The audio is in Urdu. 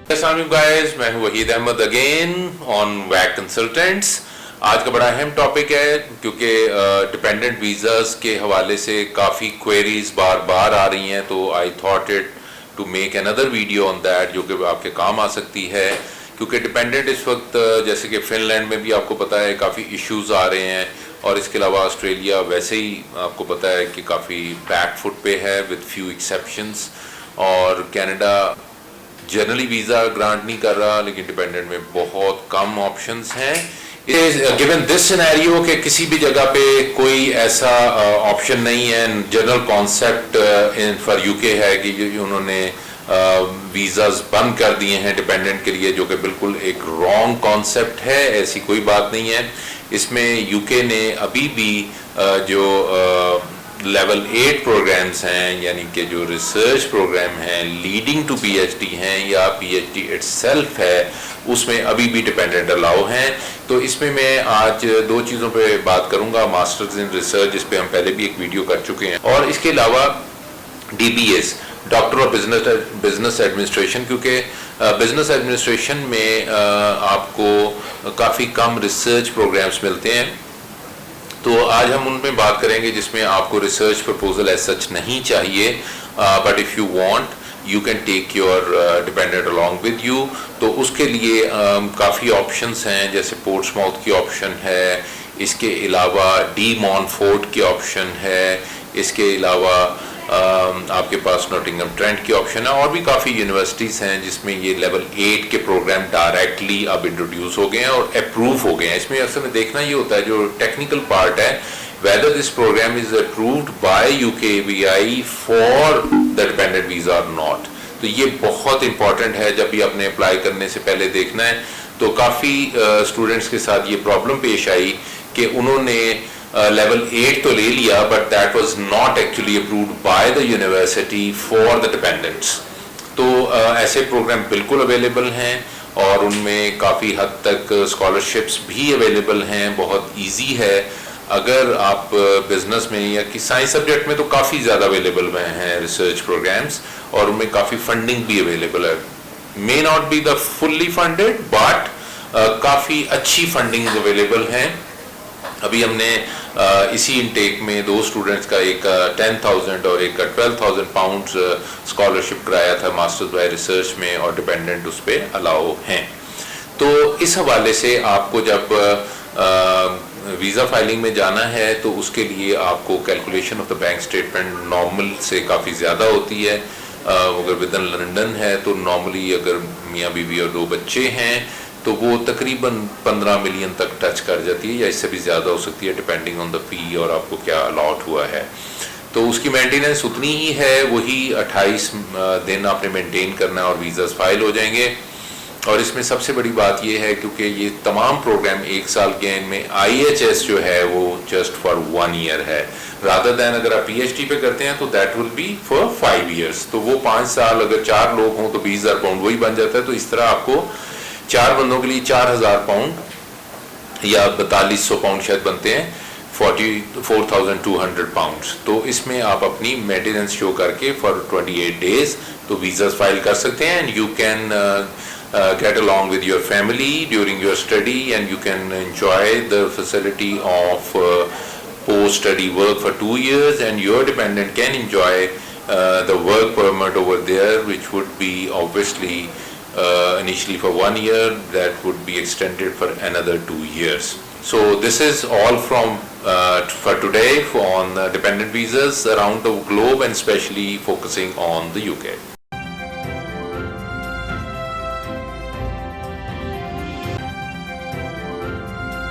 السلام علیکم گائز، میں ہوں Waheed Ahmed again on week consultants. آج کا بڑا اہم ٹاپک ہے کیونکہ ڈپینڈنٹ ویزاز کے حوالے سے کافی کوئریز بار بار آ رہی ہیں، تو I thought it to make another video on that جو کہ آپ کے کام آ سکتی ہے. کیونکہ ڈپینڈنٹ اس وقت جیسے کہ فن لینڈ میں بھی آپ کو پتہ ہے کافی ایشوز آ رہے ہیں، اور اس کے علاوہ آسٹریلیا ویسے ہی آپ کو پتہ ہے کہ کافی بیک فٹ پہ ہے وتھ فیو ایکسیپشنس، اور کینیڈا جنرلی ویزا گرانٹ نہیں کر رہا، لیکن ڈپینڈنٹ میں بہت کم آپشنز ہیں. گیون دس سینیریو کہ کسی بھی جگہ پہ کوئی ایسا آپشن نہیں ہے. جنرل کانسیپٹ فار یو کے ہے کہ انہوں نے ویزاز بند کر دیے ہیں ڈپینڈنٹ کے لیے، جو کہ بالکل ایک رانگ کانسیپٹ ہے. ایسی کوئی بات نہیں ہے. اس میں یو کے نے ابھی بھی جو لیول 8 پروگرامز ہیں، یعنی کہ جو ریسرچ پروگرام ہیں leading to P H D ہیں یا P H D itself ہے، اس میں ابھی بھی ڈپینڈنٹ الاؤ ہیں. تو اس میں آج دو چیزوں پہ بات کروں گا. ماسٹرز ان ریسرچ، جس پہ ہم پہلے بھی ایک ویڈیو کر چکے ہیں، اور اس کے علاوہ D B S, doctor of business administration, کیونکہ بزنس ایڈمنسٹریشن میں آپ کو کافی کم ریسرچ پروگرامز ملتے ہیں. تو آج ہم ان میں بات کریں گے جس میں آپ کو ریسرچ پرپوزل ایز سچ نہیں چاہیے، but if you want you can take your dependent along with you. تو اس کے لیے کافی آپشنس ہیں، جیسے پورٹس ماؤتھ کی آپشن ہے، اس کے علاوہ ڈی مونفورٹ کی آپشن ہے، اس کے علاوہ آپ کے پاس نوٹنگھم ٹرینٹ کی آپشن ہے، اور بھی کافی یونیورسٹیز ہیں جس میں یہ لیول 8 کے پروگرام ڈائریکٹلی اب انٹروڈیوس ہو گئے ہیں اور اپروو ہو گئے ہیں. اس میں اصل میں دیکھنا یہ ہوتا ہے جو ٹیکنیکل پارٹ ہے، whether this program is approved by UKVI for the dependent visa or not. تو یہ بہت امپورٹنٹ ہے جب بھی آپ نے اپلائی کرنے سے پہلے دیکھنا ہے. تو کافی اسٹوڈنٹس کے ساتھ یہ پرابلم پیش آئی کہ انہوں نے لیول 8 تو لے لیا، but that was not actually approved by the university for the dependents. تو ایسے پروگرام بالکل اویلیبل ہیں، اور ان میں کافی حد تک اسکالرشپس بھی اویلیبل ہیں. بہت ایزی ہے. اگر آپ بزنس میں یا سائنس سبجیکٹ میں تو کافی زیادہ اویلیبل ہیں ریسرچ پروگرامز، اور ان میں کافی فنڈنگ بھی اویلیبل ہے. May not be the fully funded, but کافی اچھی فنڈنگ اویلیبل ہیں. ابھی ہم نے اسی انٹیک میں دو اسٹوڈنٹس کا، ایک 10,000 اور ایک کا 12,000 پاؤنڈ اسکالرشپ کرایا تھا ماسٹرز بائی ریسرچ میں، اور ڈپینڈنٹ اس پہ الاؤ ہیں. تو اس حوالے سے آپ کو جب ویزا فائلنگ میں جانا ہے تو اس کے لیے آپ کو calculation of the bank statement normal سے کافی زیادہ ہوتی ہے. اگر ودن لنڈن ہے تو نارملی اگر میاں بیوی اور 2 بچے ہیں تو وہ تقریباً 15 ملین تک ٹچ کر جاتی ہے، یا اس سے بھی زیادہ ہو سکتی ہے ڈپینڈنگ آن دا فی اور آپ کو کیا الاٹ ہوا ہے. تو اس کی مینٹیننس اتنی ہی ہے، وہی 28 دن آپ نے مینٹین کرنا ہے اور ویزاز فائل ہو جائیں گے. اور اس میں سب سے بڑی بات یہ ہے کیونکہ یہ تمام پروگرام 1 سال کے ہیں، ان میں آئی ایچ ایس جو ہے وہ جسٹ فار 1 ایئر ہے، رادر دین اگر آپ پی ایچ ڈی پہ کرتے ہیں تو that will be for 5 years. تو وہ 5 سال اگر 4 لوگ ہوں تو 20,000 پاؤنڈ وہی بن جاتا ہے. تو اس طرح آپ کو 4 بندوں کے لیے 4,000 پاؤنڈ یا 4200 پاؤنڈ شاید بنتے ہیں، 44,200 پاؤنڈ. تو اس میں آپ اپنی مینٹیننس شو کر کے فار 28 ڈیز تو ویزاز فائل کر سکتے ہیں. And you can get along with your family during your study, and you can enjoy the facility of post-study work for 2 years, and your dependent can enjoy the work permit over there, which would be obviously initially for 1 year, that would be extended for another 2 years. So this is all from for today on dependent visas around the globe, and especially focusing on the UK.